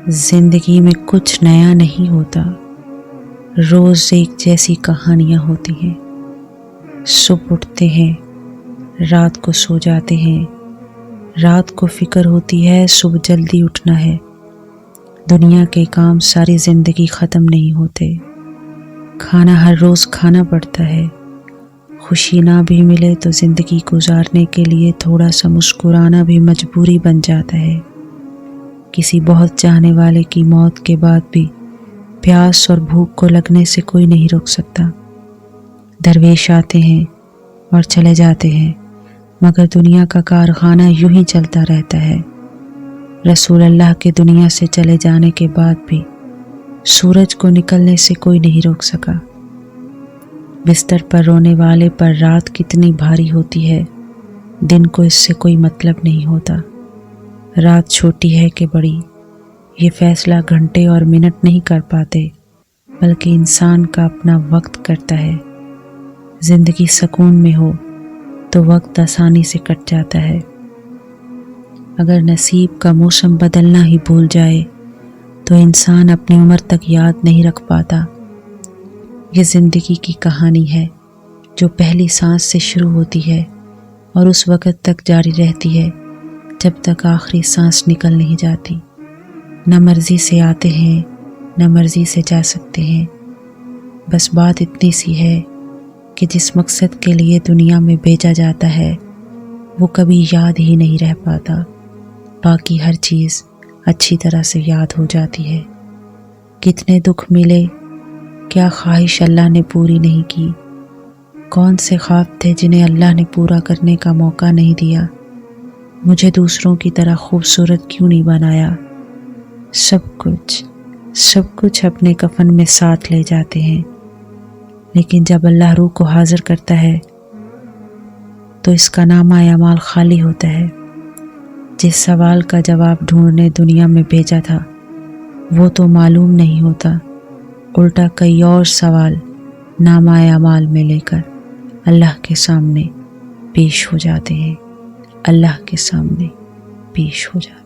زندگی میں کچھ نیا نہیں ہوتا، روز ایک جیسی کہانیاں ہوتی ہیں۔ صبح اٹھتے ہیں، رات کو سو جاتے ہیں، رات کو فکر ہوتی ہے صبح جلدی اٹھنا ہے۔ دنیا کے کام ساری زندگی ختم نہیں ہوتے، کھانا ہر روز کھانا پڑتا ہے۔ خوشی نہ بھی ملے تو زندگی گزارنے کے لیے تھوڑا سا مسکرانا بھی مجبوری بن جاتا ہے۔ کسی بہت چاہنے والے کی موت کے بعد بھی پیاس اور بھوک کو لگنے سے کوئی نہیں روک سکتا۔ درویش آتے ہیں اور چلے جاتے ہیں، مگر دنیا کا کارخانہ یوں ہی چلتا رہتا ہے۔ رسول اللہ کے دنیا سے چلے جانے کے بعد بھی سورج کو نکلنے سے کوئی نہیں روک سکا۔ بستر پر رونے والے پر رات کتنی بھاری ہوتی ہے، دن کو اس سے کوئی مطلب نہیں ہوتا۔ رات چھوٹی ہے کہ بڑی، یہ فیصلہ گھنٹے اور منٹ نہیں کر پاتے، بلکہ انسان کا اپنا وقت کرتا ہے۔ زندگی سکون میں ہو تو وقت آسانی سے کٹ جاتا ہے، اگر نصیب کا موسم بدلنا ہی بھول جائے تو انسان اپنی عمر تک یاد نہیں رکھ پاتا۔ یہ زندگی کی کہانی ہے جو پہلی سانس سے شروع ہوتی ہے اور اس وقت تک جاری رہتی ہے جب تک آخری سانس نکل نہیں جاتی۔ نہ مرضی سے آتے ہیں، نہ مرضی سے جا سکتے ہیں۔ بس بات اتنی سی ہے کہ جس مقصد کے لیے دنیا میں بھیجا جاتا ہے وہ کبھی یاد ہی نہیں رہ پاتا، باقی ہر چیز اچھی طرح سے یاد ہو جاتی ہے۔ کتنے دکھ ملے، کیا خواہش اللہ نے پوری نہیں کی، کون سے خواب تھے جنہیں اللہ نے پورا کرنے کا موقع نہیں دیا، مجھے دوسروں کی طرح خوبصورت کیوں نہیں بنایا۔ سب کچھ اپنے کفن میں ساتھ لے جاتے ہیں، لیکن جب اللہ روح کو حاضر کرتا ہے تو اس کا نامہ اعمال خالی ہوتا ہے۔ جس سوال کا جواب ڈھونڈنے دنیا میں بھیجا تھا وہ تو معلوم نہیں ہوتا، الٹا کئی اور سوال نامہ اعمال میں لے کر اللہ کے سامنے پیش ہو جاتے ہیں، اللہ کے سامنے پیش ہو جاتے ہیں۔